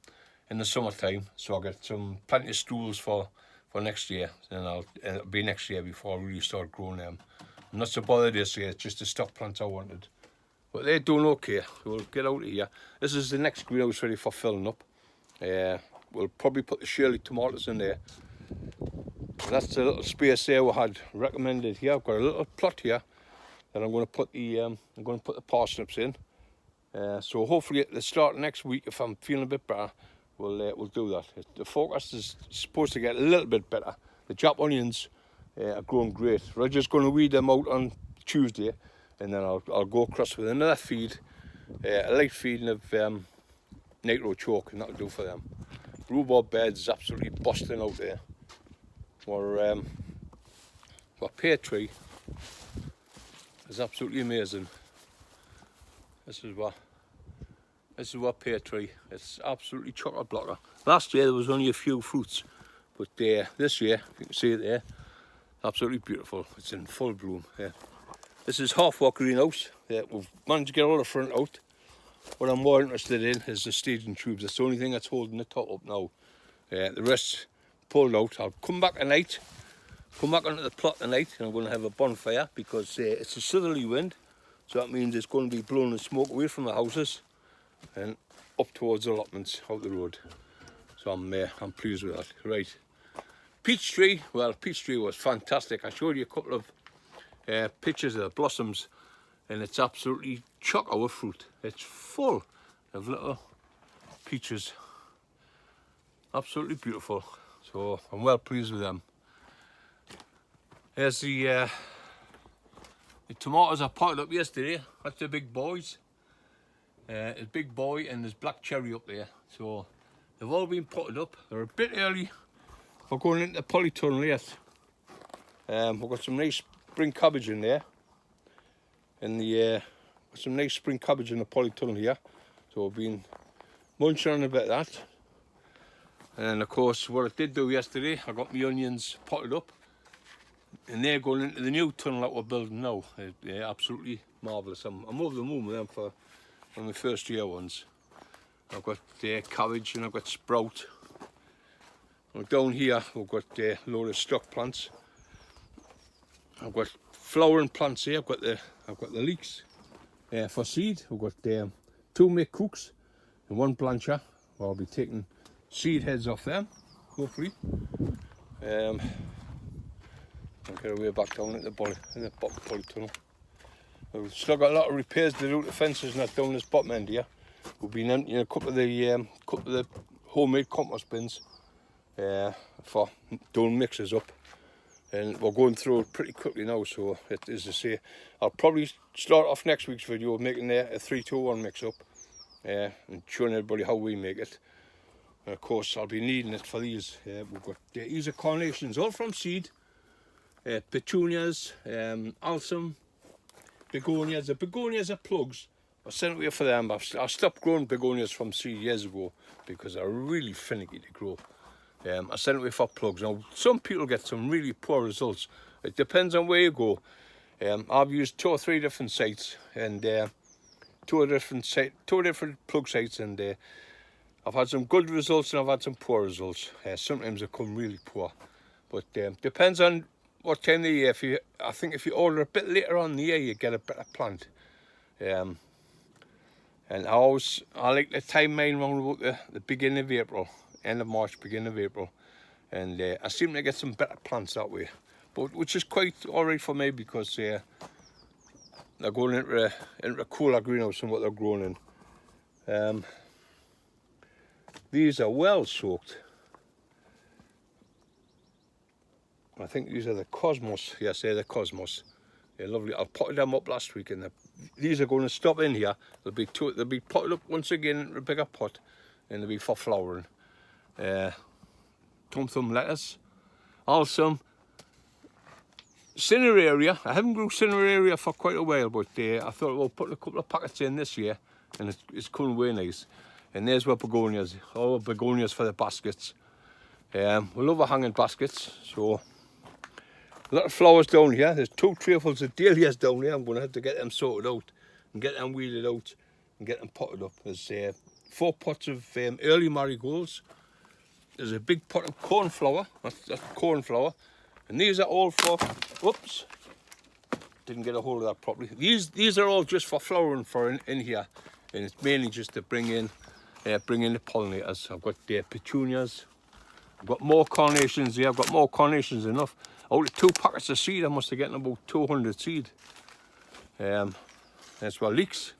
in the summertime, so I'll get plenty of stools for next year, and it'll be next year before I really start growing them. I'm not so bothered this year, it's just the stock plants I wanted. But they're doing okay, so we'll get out of here. This is the next greenhouse ready for filling up. We'll probably put the Shirley tomatoes in there. That's the little space there we had recommended here. I've got a little plot here that I'm going to put the parsnips in. So hopefully at the start of next week, if I'm feeling a bit better, we'll do that. The forecast is supposed to get a little bit better. The Jap onions are growing great. We're just going to weed them out on Tuesday, and then I'll go across with another feed, a light feeding of nitro chalk, and that'll do for them. Rhubarb beds is absolutely busting out there. Our pear tree is absolutely amazing. This is what pear tree. It's absolutely chocolate blocker. Last year there was only a few fruits, but this year, you can see it there, absolutely beautiful. It's in full bloom. Yeah. This is half-walk greenhouse. We've managed to get all the front out. What I'm more interested in is the staging tubes. That's the only thing that's holding the top up now. The rest pulled out. I'll come back tonight, come back onto the plot tonight, and I'm going to have a bonfire, because it's a southerly wind, so that means it's going to be blowing the smoke away from the houses and up towards the allotments out the road. So I'm pleased with that. Right, peach tree. Well, peach tree was fantastic. I showed you a couple of pictures of the blossoms, and it's absolutely chock with fruit. It's full of little peaches. Absolutely beautiful. So I'm well pleased with them. There's the tomatoes I potted up yesterday. That's the big boys. There's big boy and there's black cherry up there. So they've all been potted up. They're a bit early for going into the polytunnel yet. We've got some nice spring cabbage in there. And got some nice spring cabbage in the polytunnel here. So I've been munching on a bit of that. And of course, what I did do yesterday, I got my onions potted up, and they're going into the new tunnel that we're building now. They're absolutely marvellous. I'm over the moon with them for one of the first year ones. I've got cabbage and I've got sprout. Down here we've got a load of stock plants. I've got flowering plants here. I've got the leeks for seed. We've got 2 McCooks and 1 Blancher. I'll be taking seed heads off them, hopefully. I'll get away back down at the bottom polytunnel. We've still got a lot of repairs to do to the fences and that down this bottom end here. We've been emptying a couple of the homemade compost bins for doing mixes up, and we're going through it pretty quickly now. So as I say, I'll probably start off next week's video making a 3-2-1 mix up and showing everybody how we make it. And of course I'll be needing it for these. We've got these are carnations, all from seed, petunias, alsam, begonias. The begonias are plugs. I sent away for them. I stopped growing begonias from seed years ago because they're really finicky to grow. I sent away for plugs. Now some people get some really poor results. It depends on where you go. I've used 2 or 3 different sites and 2 different plug sites, and I've had some good results and I've had some poor results. Sometimes they come really poor, but depends on what time of the year. I think if you order a bit later on in the year, you get a better plant. And I like to time mine around about the beginning of April, end of March, beginning of April, and I seem to get some better plants that way. But which is quite alright for me because they're going into a cooler greenhouse than what they're growing in. These are well soaked. I think these are the Cosmos. Yes, they're the Cosmos. They're lovely. I potted them up last week, and these are going to stop in here. They'll be potted up once again in a bigger pot, and they'll be for flowering. Tom Thumb lettuce, alsam, cineraria. I haven't grew cineraria for quite a while, but I thought we'll put a couple of packets in this year, and it's coming away nice. And there's where begonias, all begonias for the baskets. We love our hanging baskets, so a lot of flowers down here. There's 2 trayfuls of dahlias down here. I'm going to have to get them sorted out and get them weeded out and get them potted up. There's 4 pots of early marigolds. There's a big pot of cornflower. That's cornflower. And these are all for, whoops, didn't get a hold of that properly. These are all just for flowering for in here, and it's mainly just to bring in the pollinators. I've got petunias. I've got more carnations here. I've got more carnations enough. Out of 2 packets of seed, I must have gotten about 200 seed. That's what leeks.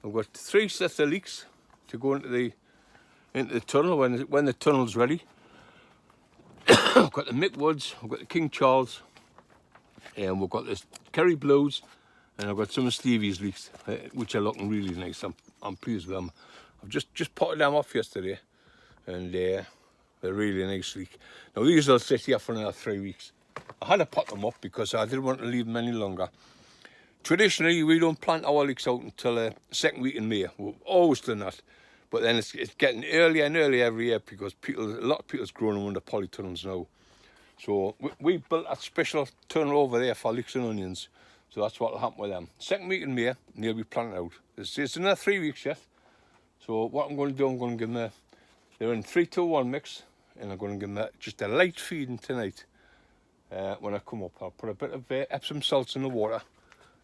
I've got 3 sets of leeks to go into the tunnel when the tunnel's ready. I've got the Mickwoods, I've got the King Charles, and we've got the Kerry Blues, and I've got some of Stevie's leeks, which are looking really nice. I'm pleased with them. I've just potted them off yesterday, and they're really nice leek. Now these will sit here for another 3 weeks. I had to pot them up because I didn't want to leave them any longer. Traditionally, we don't plant our leeks out until the 2nd week in May. We've always done that. But then it's getting earlier and earlier every year because a lot of people's growing them under polytunnels now. So we built a special tunnel over there for leeks and onions. So that's what will happen with them. 2nd week in May, and they'll be planted out. It's another 3 weeks yet. So what I'm going to do, I'm going to give them they're in 3-2-1 mix, and I'm going to give them just a light feeding tonight. When I come up, I'll put a bit of Epsom salts in the water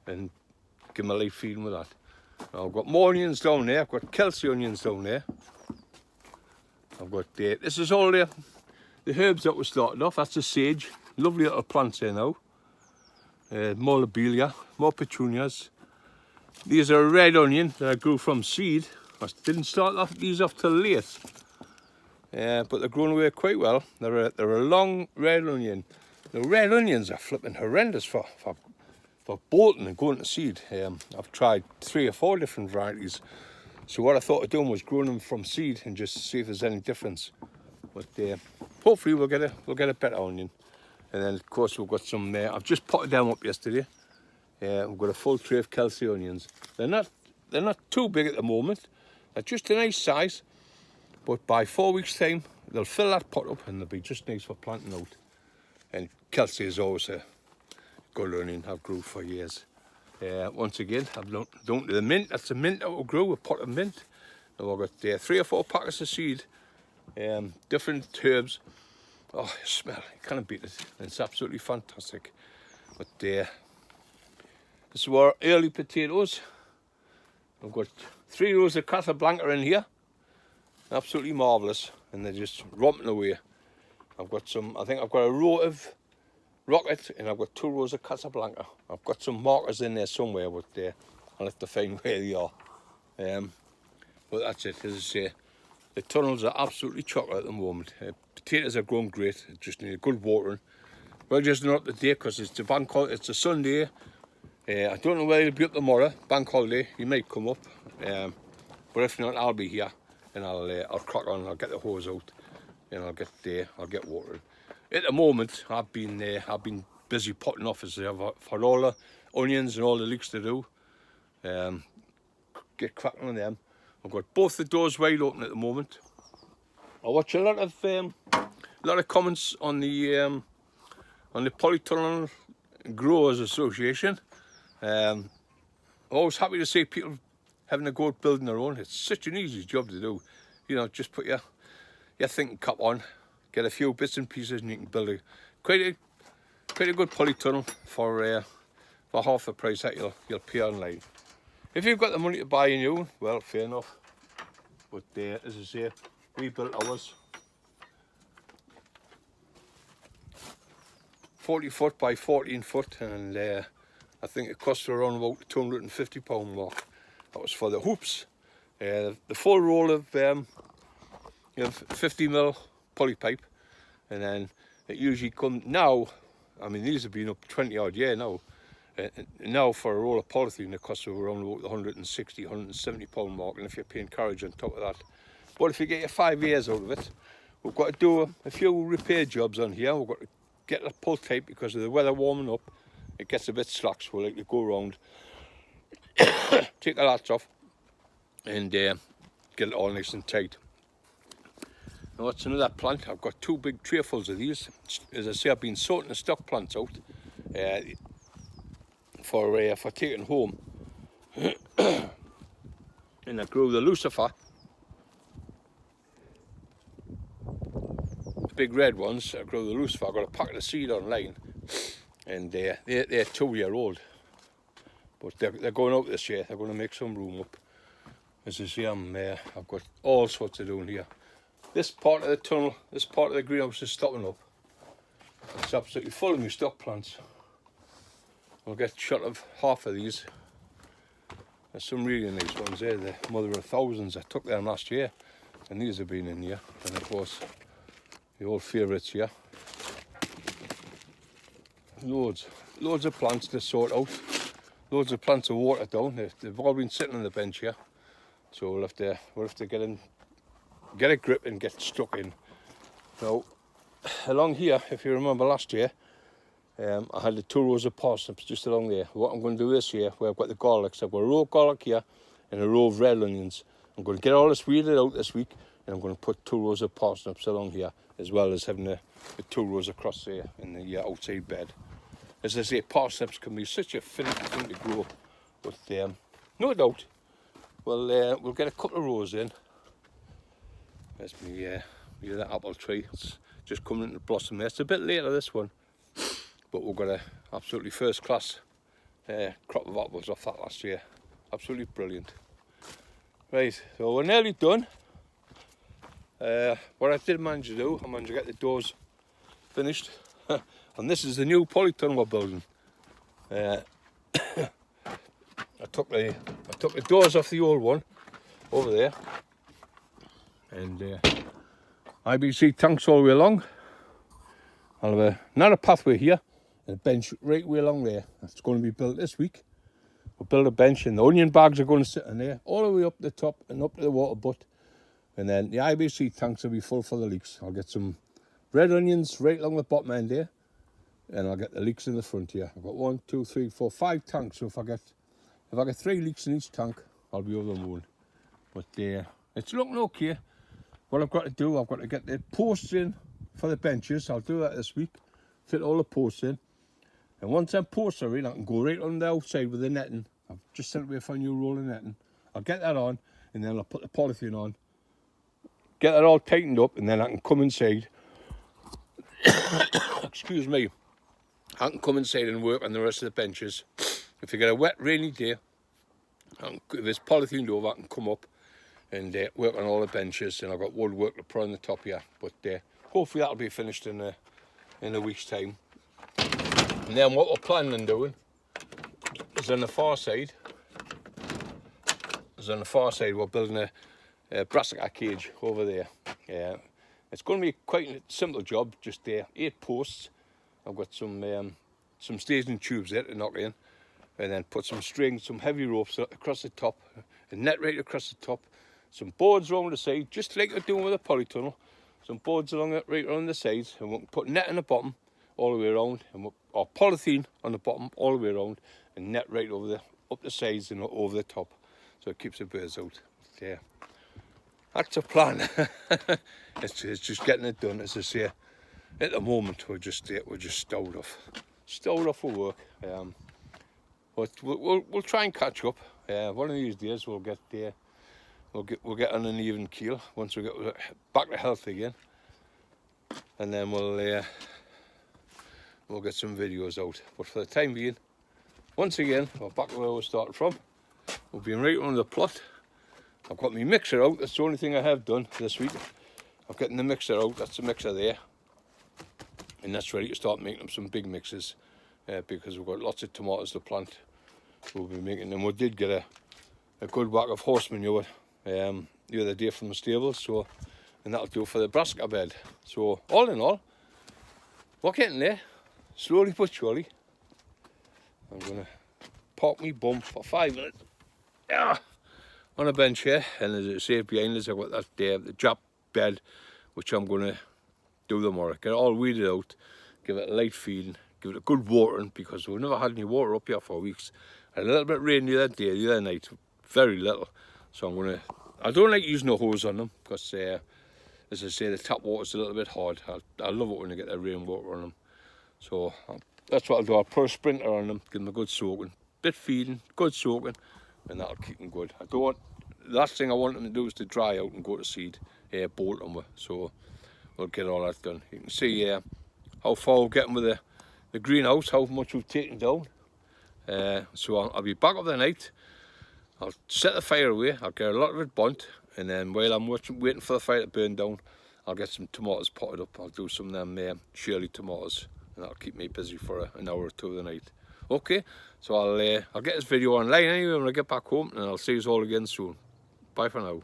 and give them a light feeding with that. Now, I've got more onions down there. I've got Kelsey onions down there. I've got this is all the herbs that we started off. That's the sage, lovely little plants there now. More lobelia, more petunias. These are a red onion that I grew from seed. I didn't start these off till late, but they're growing away quite well. They're a long red onion. The red onions are flipping horrendous for bolting and going to seed. I've tried 3 or 4 different varieties. So what I thought of doing was growing them from seed and just see if there's any difference. But hopefully we'll get a better onion. And then of course we've got some. I've just potted them up yesterday. We've got a full tray of Kelsey onions. They're not too big at the moment. They're just a nice size. But by 4 weeks' time, they'll fill that pot up and they'll be just nice for planting out. And Kelsey is always a good onion I've grew for years. Once again, I've down to the mint. That's the mint that will grow, a pot of mint. Now I've got 3 or 4 packets of seed different herbs. Oh, you smell, you can't beat it. It's absolutely fantastic. But this is our early potatoes. I've got 3 rows of Casablanca in here. Absolutely marvellous. And they're just romping away. I've got some, I think I've got a row of Rocket and I've got 2 rows of Casablanca. I've got some markers in there somewhere, but I'll have to find where they are. But that's it, as I say. The tunnels are absolutely chocker at the moment. Potatoes are growing great, just need a good watering. We're just not up today because it's a bank holiday, it's a Sunday. I don't know whether it'll be up tomorrow, bank holiday, he might come up. But if not, I'll be here and I'll crack on, I'll get the hose out and I'll get watering. At the moment, I've been busy potting off as for all the onions and all the leeks to do. Get cracking on them. I've got both the doors wide open at the moment. I watch a lot of comments on the Polytunnel Growers Association. Always happy to see people having a go at building their own. It's such an easy job to do. You know, just put your thinking cap on, get a few bits and pieces, and you can build quite a good polytunnel for half the price that you'll pay online. If you've got the money to buy a new one, well, fair enough. But as I say, we built ours 40 foot by 14 foot, and I think it cost around about £250 mark. That was for the hoops. The full roll of 50mm poly pipe, and then it usually comes now. I mean, these have been up 20 odd years now. Now for a roll of polythene it costs around about the £160, £170 mark, and if you're paying carriage on top of that. But if you get your 5 years out of it, we've got to do a few repair jobs on here. We've got to get the pull tape because of the weather warming up. It gets a bit slack, so we'll like to go around, take the latch off, and get it all nice and tight. Now that's another plant. I've got 2 big trayfuls of these. As I say, I've been sorting the stock plants out for taking home. And I grew the Lucifer, the big red ones. I grew the Lucifer. I got a packet of seed online, and they're 2-year-old, but they're going out this year. They're going to make some room up. As I say, I've got all sorts to do in here. This part of the tunnel, this part of the greenhouse is stopping up. It's absolutely full of new stock plants. I'll get shot of half of these. There's some really nice ones there, the mother of thousands. I took them last year, and these have been in here. And of course, the old favourites here. Loads of plants to sort out. Loads of plants to water down. They've all been sitting on the bench here, so we'll have to get a grip and get stuck in. Now, along here, if you remember last year, I had the 2 rows of parsnips just along there. What I'm going to do this year, where I've got the garlics, I've got a row of garlic here and a row of red onions. I'm going to get all this weeded out this week, and I'm going to put 2 rows of parsnips along here, as well as having the 2 rows across there in the outside bed. As I say, parsnips can be such a finicky thing to grow, but no doubt we'll get a couple of rows in. There's that apple tree. It's just coming into blossom there. It's a bit later, this one, but we've got a absolutely first class crop of apples off that last year. Absolutely brilliant. Right, so we're nearly done. What I did manage to do, I managed to get the doors finished. And this is the new polytunnel we're building. I took the doors off the old one over there, and IBC tanks all the way along. I'll have another pathway here and a bench right way along there. That's going to be built this week. We'll build a bench, and the onion bags are going to sit in there all the way up the top and up to the water butt, and then the IBC tanks will be full for the leeks. I'll get some red onions right along the bottom end here, and I'll get the leeks in the front here. I've got 1, 2, 3, 4, 5 tanks, so if I get 3 leeks in each tank, I'll be over the moon. But it's looking okay. What I've got to do, I've got to get the posts in for the benches. I'll do that this week, fit all the posts in, and once them posts are in, I can go right on the outside with the netting. I've just sent away for a new roll of netting. I'll get that on, and then I'll put the polythene on, get that all tightened up, and then I can come inside. Excuse me. I can come inside and work on the rest of the benches. If you get a wet, rainy day, if it's polythened over, I can come up and work on all the benches, and I've got woodwork to put on the top here. But hopefully that'll be finished in a week's time. And then what we're planning on doing is on the far side. We're building a brassica cage over there. It's going to be quite a simple job. Just 8 posts. I've got some staging tubes there to knock in, and then put some strings, some heavy ropes across the top, a net right across the top, some boards along the side, just like we're doing with a polytunnel. Some boards right around the sides, and we'll put net on the bottom all the way around, or polythene on the bottom all the way around, and net right up the sides and over the top, so it keeps the birds out. Yeah, that's a plan. It's just getting it done. As I say, at the moment we're just stowed off for work. But we'll try and catch up. One of these days we'll get on an even keel once we get back to health again, and then we'll get some videos out. But for the time being, once again, we're back where we started from. We've been right on the plot. I've got my mixer out. That's the only thing I have done this week. I'm getting the mixer out. That's the mixer there, and that's ready to start making some big mixes, because we've got lots of tomatoes to plant. We'll be making them. We did get a good whack of horse manure the other day from the stables, and that'll do for the brassica bed. So all in all, we're getting there, slowly but surely. I'm gonna park me bum for 5 minutes on a bench here, and as I say behind us, I've got that the Jap bed, which I'm gonna do tomorrow. Get it all weeded out, give it a light feeding, give it a good watering, because we've never had any water up here for weeks. Had a little bit of rain the other night, very little. So I don't like using a hose on them, because as I say, the tap water's a little bit hard. I love it when I get the rainwater on them. So that's what I'll do. I'll put a sprinkler on them, give them a good soaking, bit feeding, good soaking, and that'll keep them good. The last thing I want them to do is to dry out and go to seed, bolt them with. So we'll get all that done. You can see how far we're getting with the greenhouse, how much we've taken down. So I'll be back up the night. I'll set the fire away. I'll get a lot of it burnt, and then while I'm waiting for the fire to burn down, I'll get some tomatoes potted up. I'll do some of them Shirley tomatoes, and that'll keep me busy for an hour or two of the night. Okay, so I'll get this video online anyway when I get back home, and I'll see you all again soon. Bye for now.